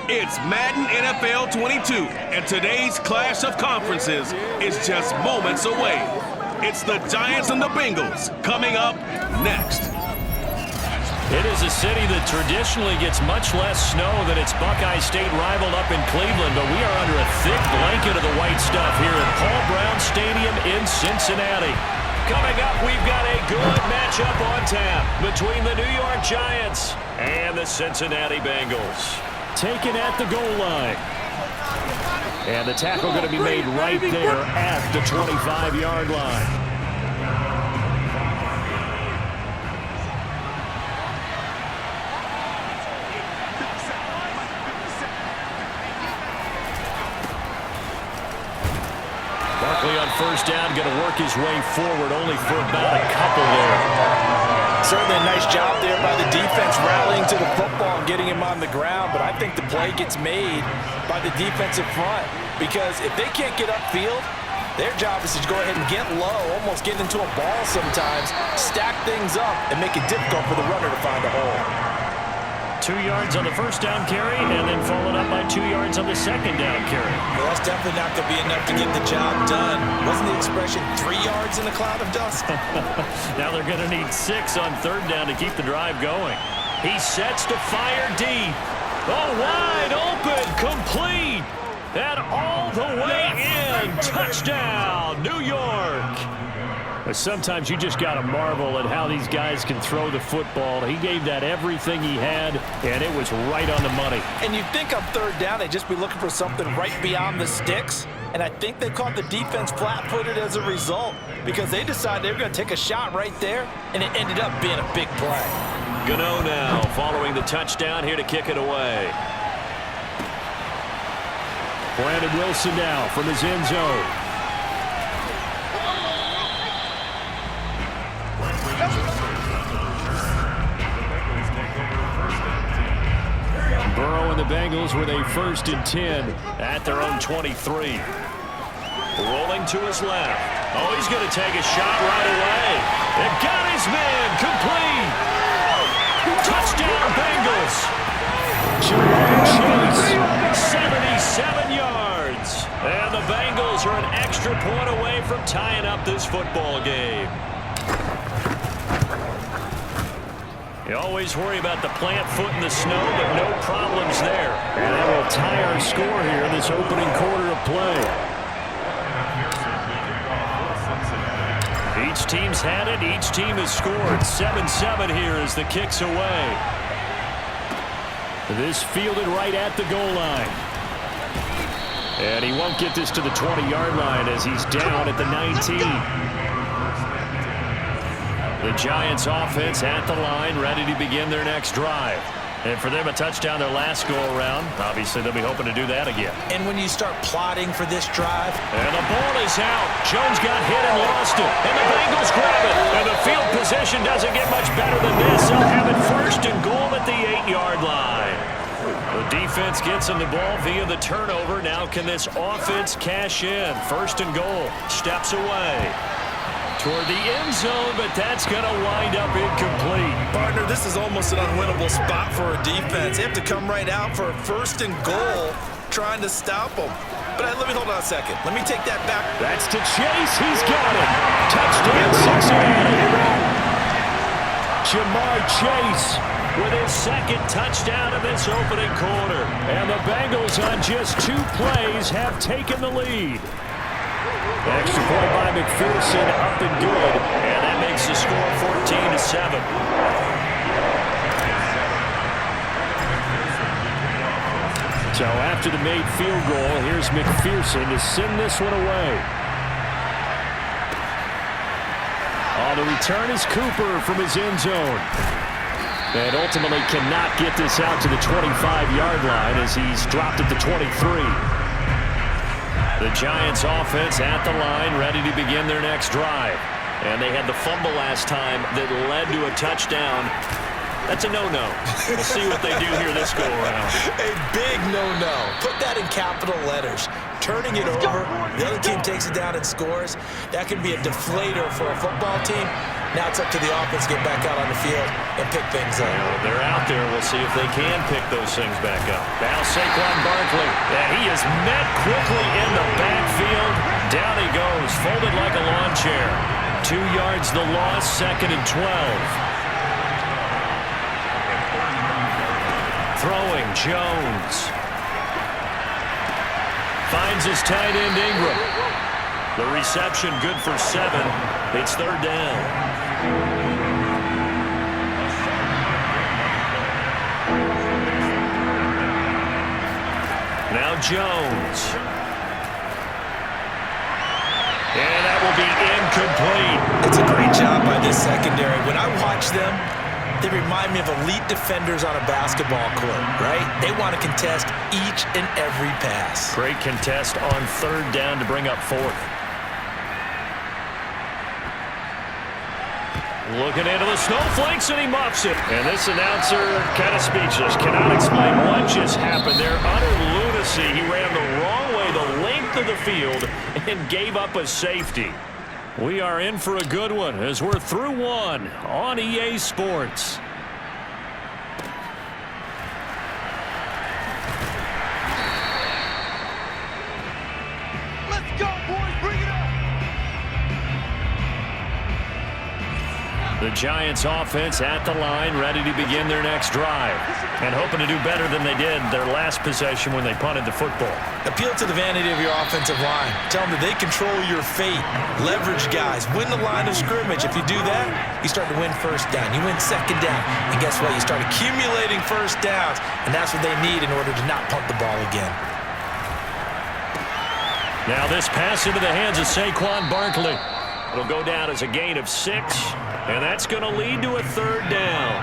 It's Madden NFL 22, and today's clash of conferences is just moments away. It's the Giants and the Bengals coming up next. It is a city that traditionally gets much less snow than its Buckeye State rival up in Cleveland, but we are under a thick blanket of the white stuff here at Paul Brown Stadium in Cincinnati. Coming up, we've got a good matchup on tap between the New York Giants and the Cincinnati Bengals. Taken at the goal line. And the tackle going to be made right there at the 25-yard line. Barkley on first down, going to work his way forward, only for about a couple there. Certainly a nice job there by the defense rallying to the football and getting him on the ground, but I think the play gets made by the defensive front because if they can't get upfield, their job is to go ahead and get low, almost get into a ball sometimes, stack things up, and make it difficult for the runner to find a hole. 2 yards on the first down carry, and then followed up by 2 yards on the second down carry. Well, that's definitely not going to be enough to get the job done. Wasn't the expression 3 yards in a cloud of dust? Now they're going to need 6 on third down to keep the drive going. He sets to fire deep. Oh, wide open, complete, and all the way in. Touchdown, New York. Sometimes you just got to marvel at how these guys can throw the football. He gave that everything he had, and it was right on the money. And you'd think on third down they'd just be looking for something right beyond the sticks. And I think they caught the defense flat-footed as a result because they decided they were going to take a shot right there, and it ended up being a big play. Gano now following the touchdown here to kick it away. Brandon Wilson now from his end zone. Burrow and the Bengals with a 1st and 10 at their own 23. Rolling to his left. Oh, he's going to take a shot right away. And got his man complete. Touchdown Bengals. Chase, 77 yards. And the Bengals are an extra point away from tying up this football game. You always worry about the plant foot in the snow, but no problems there. And that will tie our score here in this opening quarter of play. Each team's had it. Each team has scored. 7-7 here as the kick's away. This fielded right at the goal line. And he won't get this to the 20-yard line as he's down at the 19. The Giants offense at the line, ready to begin their next drive. And for them, a touchdown their last go-around. Obviously, they'll be hoping to do that again. And when you start plotting for this drive. And the ball is out. Jones got hit and lost it. And the Bengals grab it. And the field position doesn't get much better than this. They'll have it 1st and goal at the 8-yard line. The defense gets him the ball via the turnover. Now can this offense cash in? 1st and goal. Steps away toward the end zone, but that's going to wind up incomplete. Partner, this is almost an unwinnable spot for a defense. They have to come right out for a 1st and goal trying to stop them. But let me hold on a second. Let me take that back. That's to Chase. He's got it. Touchdown, Cincinnati. Jamar Chase with his 2nd touchdown of this opening quarter. And the Bengals on just 2 plays have taken the lead. Extra point by McPherson, up and good, and that makes the score 14-7. So after the made field goal, here's McPherson to send this one away. On the return is Cooper from his end zone. And ultimately cannot get this out to the 25-yard line as he's dropped at the 23. The Giants offense at the line, ready to begin their next drive. And they had the fumble last time that led to a touchdown. That's a no-no. We'll see what they do here this go-around. A big no-no. Put that in capital letters. Turning it over, the other team takes it down and scores. That can be a deflator for a football team. Now it's up to the offense to get back out on the field and pick things up. Well, they're out there. We'll see if they can pick those things back up. Now Saquon Barkley. And he is met quickly in the backfield. Down he goes, folded like a lawn chair. 2 yards the loss, 2nd and 12. Throwing, Jones. Finds his tight end, Ingram. The reception good for 7. It's 3rd down. Now Jones. And that will be incomplete. It's a great job by this secondary. When I watch them, they remind me of elite defenders on a basketball court, right? They want to contest each and every pass. Great contest on 3rd down to bring up 4th. Looking into the snowflakes, and he muffs it. And this announcer kind of speechless. Cannot explain what just happened there. Utter lunacy. He ran the wrong way, the length of the field, and gave up a safety. We are in for a good one as we're through 1 on EA Sports. Let's go, boys. Bring it up. The Giants offense at the line, ready to begin their next drive. And hoping to do better than they did their last possession when they punted the football. Appeal to the vanity of your offensive line. Tell them that they control your fate. Leverage guys. Win the line of scrimmage. If you do that, you start to win 1st down. You win 2nd down. And guess what? You start accumulating 1st downs. And that's what they need in order to not punt the ball again. Now this pass into the hands of Saquon Barkley. It'll go down as a gain of 6. And that's going to lead to a 3rd down.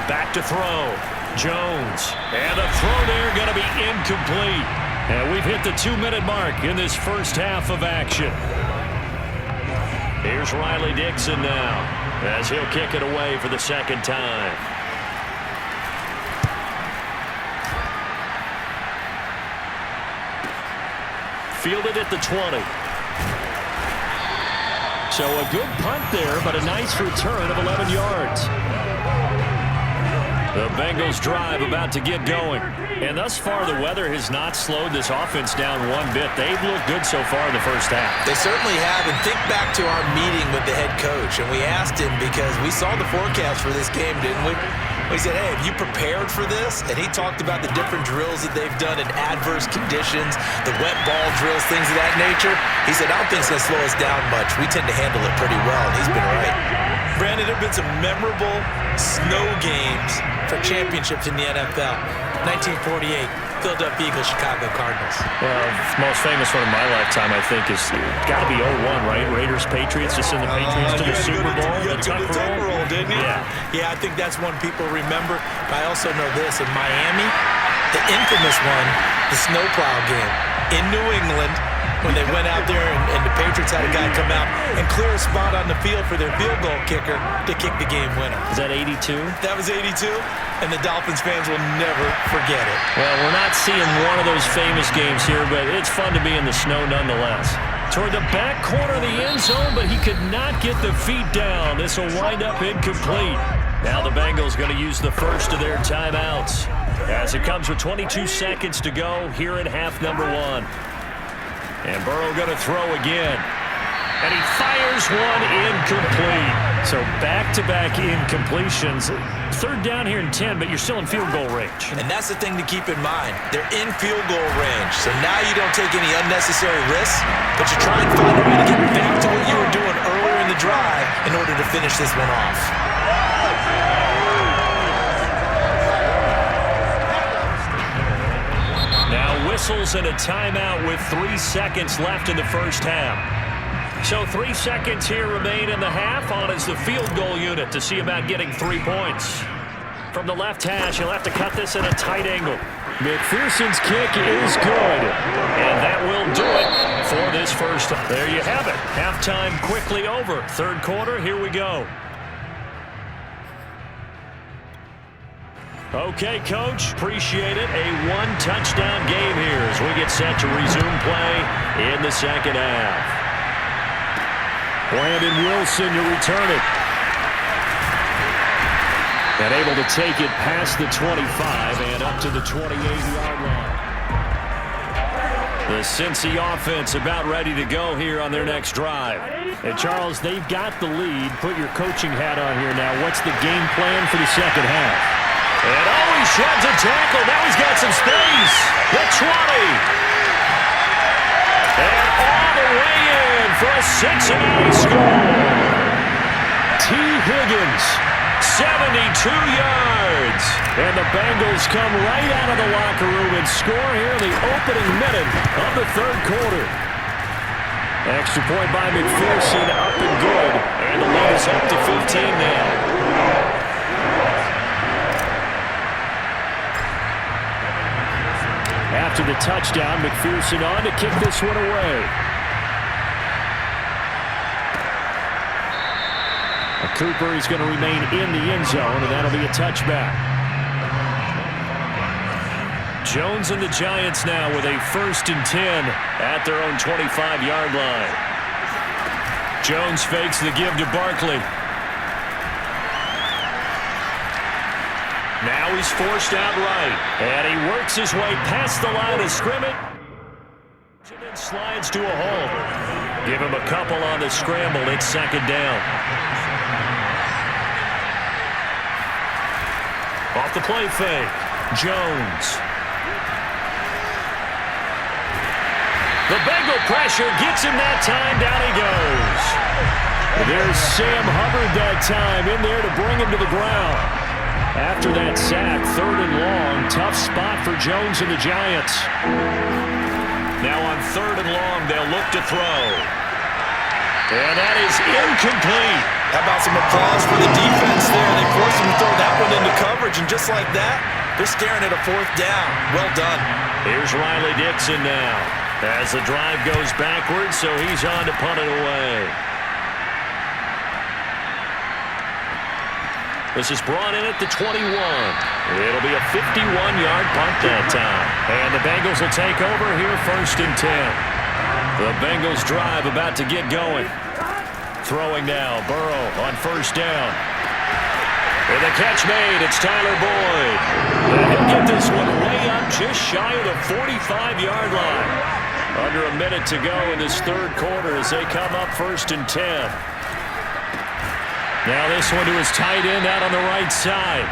Back to throw. Jones. And the throw there going to be incomplete. And we've hit the 2-minute mark in this first half of action. Here's Riley Dixon now as he'll kick it away for the 2nd time. Fielded at the 20. So a good punt there, but a nice return of 11 yards. The Bengals drive about to get going. And thus far, the weather has not slowed this offense down one bit. They've looked good so far in the first half. They certainly have. And think back to our meeting with the head coach. And we asked him because we saw the forecast for this game, didn't we? We said, hey, have you prepared for this? And he talked about the different drills that they've done in adverse conditions, the wet ball drills, things of that nature. He said, I don't think it's going to slow us down much. We tend to handle it pretty well, and he's been right. Brandon, there have been some memorable snow games for championships in the NFL. 1948, Philadelphia Eagles, Chicago Cardinals. Well, the most famous one in my lifetime, I think, is got to be 01, right? Raiders, Patriots, just send the Patriots to the Super Bowl. You had to go to the Tuck Roll, didn't you? Yeah, I think that's one people remember. But I also know this. In Miami, the infamous one, the snowplow game in New England, when they went out there and the Patriots had a guy come out and clear a spot on the field for their field goal kicker to kick the game winner. Is that 82? That was 82, and the Dolphins fans will never forget it. Well, we're not seeing one of those famous games here, but it's fun to be in the snow nonetheless. Toward the back corner of the end zone, but he could not get the feet down. This will wind up incomplete. Now the Bengals going to use the first of their timeouts as it comes with 22 seconds to go here in half number 1. And Burrow going to throw again. And he fires one incomplete. So back-to-back incompletions. 3rd down here in 10, but you're still in field goal range. And that's the thing to keep in mind. They're in field goal range. So now you don't take any unnecessary risks, but you try and find a way to get back to what you were doing earlier in the drive in order to finish this one off. Whistles and a timeout with 3 seconds left in the first half. So 3 seconds here remain in the half. On is the field goal unit to see about getting 3 points. From the left hash, he'll have to cut this at a tight angle. McPherson's kick is good. And that will do it for this first. There you have it. Halftime quickly over. 3rd quarter, here we go. Okay, Coach, appreciate it. A 1-touchdown game here as we get get set to resume play in the second half. Brandon Wilson to return it. And able to take it past the 25 and up to the 28-yard line. The Cincy offense about ready to go here on their next drive. And Charles, they've got the lead. Put your coaching hat on here now. What's the game plan for the second half? And he sheds a tackle. Now he's got some space. The 20. And all the way in for a Cincinnati score. T. Higgins, 72 yards. And the Bengals come right out of the locker room and score here in the opening minute of the third quarter. Extra point by McPherson, up and good. And the lead is up to 15 now. After the touchdown, McPherson on to kick this one away. Cooper is going to remain in the end zone, and that'll be a touchback. Jones and the Giants now with a 1st and 10 at their own 25-yard line. Jones fakes the give to Barkley. Now he's forced out right, and he works his way past the line of scrimmage and then slides to a hole. Give him a couple on the scramble. It's second down. Off the play fake, Jones. The Bengal pressure gets him that time. Down he goes. There's Sam Hubbard that time in there to bring him to the ground. After that sack, 3rd and long, tough spot for Jones and the Giants. Now on 3rd and long, they'll look to throw. And that is incomplete. How about some applause for the defense there? They forced him to throw that one into coverage, and just like that, they're staring at a 4th down. Well done. Here's Riley Dixon now as the drive goes backwards, so he's on to punt it away. This is brought in at the 21. It'll be a 51-yard punt that time. And the Bengals will take over here 1st and 10. The Bengals drive about to get going. Throwing now, Burrow on 1st down. And the catch made, it's Tyler Boyd. And he'll get this one way up just shy of the 45-yard line. Under a minute to go in this third quarter as they come up 1st and 10. Now this one to his tight end out on the right side.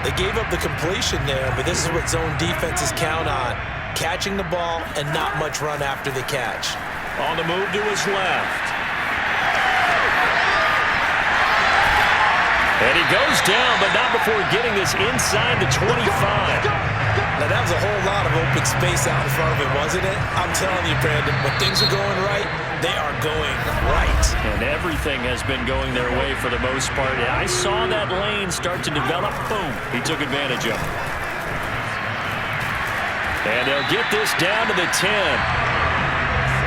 They gave up the completion there, but this is what zone defenses count on. Catching the ball and not much run after the catch. On the move to his left. And he goes down, but not before getting this inside the 25. Now, that was a whole lot of open space out in front of him, wasn't it? I'm telling you, Brandon, when things are going right, they are going right. And everything has been going their way for the most part. I saw that lane start to develop. Boom. He took advantage of it. And they'll get this down to the 10.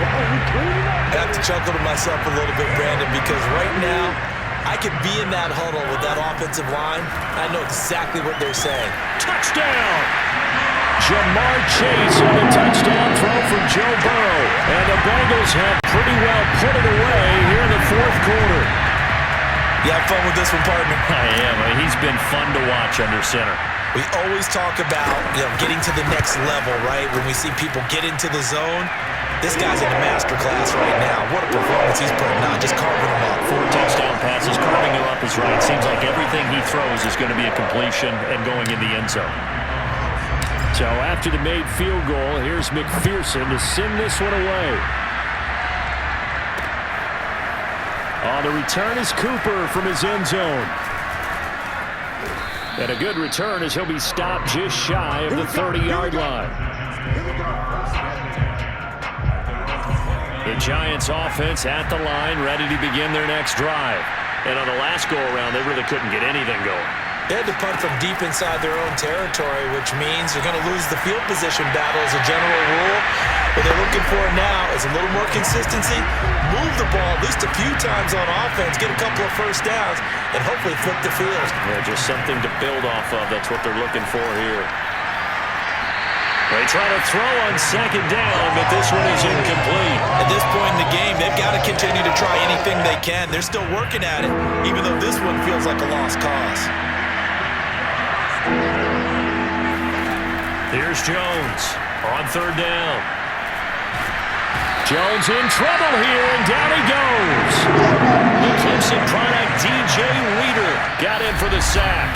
I have to chuckle to myself a little bit, Brandon, because right now, I could be in that huddle with that offensive line. I know exactly what they're saying. Touchdown! Jamar Chase on a touchdown throw from Joe Burrow. And the Bengals have pretty well put it away here in the fourth quarter. You have fun with this one, partner? I am. He's been fun to watch under center. We always talk about, getting to the next level, right? When we see people get into the zone, this guy's in the master class right now. What a performance he's putting on, just carving them up. 4 touchdown passes, carving them up is right. Seems like everything he throws is going to be a completion and going in the end zone. So after the made field goal, here's McPherson to send this one away. On the return is Cooper from his end zone. And a good return as he'll be stopped just shy of the 30-yard line. The Giants offense at the line, ready to begin their next drive. And on the last go-around, they really couldn't get anything going. They had to punt from deep inside their own territory, which means they're going to lose the field position battle as a general rule. What they're looking for now is a little more consistency, move the ball at least a few times on offense, get a couple of first downs, and hopefully flip the field. Yeah, just something to build off of. That's what they're looking for here. They try to throw on second down, but this one is incomplete. At this point in the game, they've got to continue to try anything they can. They're still working at it, even though this one feels like a lost cause. Here's Jones on third down. Jones in trouble here, and down he goes. The Clemson product, DJ Reader, got in for the sack.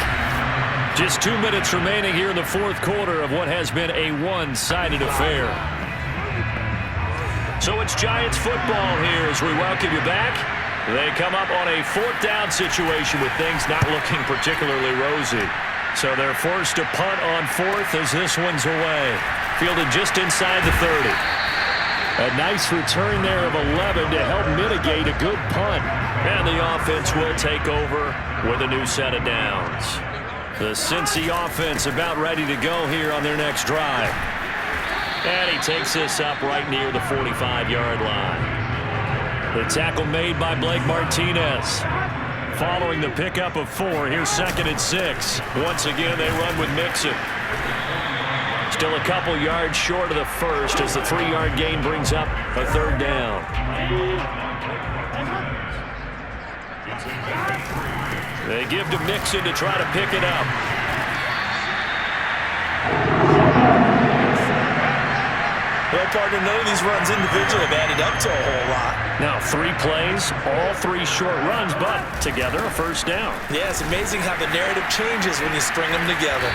Just 2 minutes remaining here in the fourth quarter of what has been a one-sided affair. So it's Giants football here as we welcome you back. They come up on a fourth down situation with things not looking particularly rosy. So they're forced to punt on fourth as this one's away. Fielded just inside the 30. A nice return there of 11 to help mitigate a good punt. And the offense will take over with a new set of downs. The Cincy offense about ready to go here on their next drive. And he takes this up right near the 45-yard line. The tackle made by Blake Martinez. Following the pickup of 4, here's 2nd and 6. Once again, they run with Mixon. Still a couple yards short of the first as the 3-yard gain brings up a third down. They give to Mixon to try to pick it up. Well, partner, none of these runs individually have added up to a whole lot. Now 3 plays, all 3 short runs, but together a first down. Yeah, it's amazing how the narrative changes when you string them together.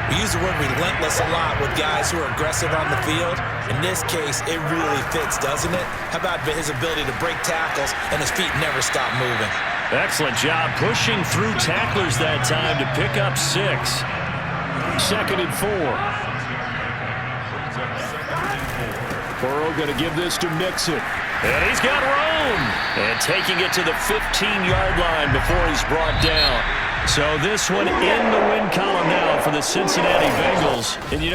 We use the word relentless a lot with guys who are aggressive on the field. In this case, it really fits, doesn't it? How about his ability to break tackles and his feet never stop moving? Excellent job pushing through tacklers that time to pick up 6. 2nd and 4. Burrow going to give this to Mixon. And he's got room. And taking it to the 15-yard line before he's brought down. So this one in the win column now for the Cincinnati Bengals. And you know,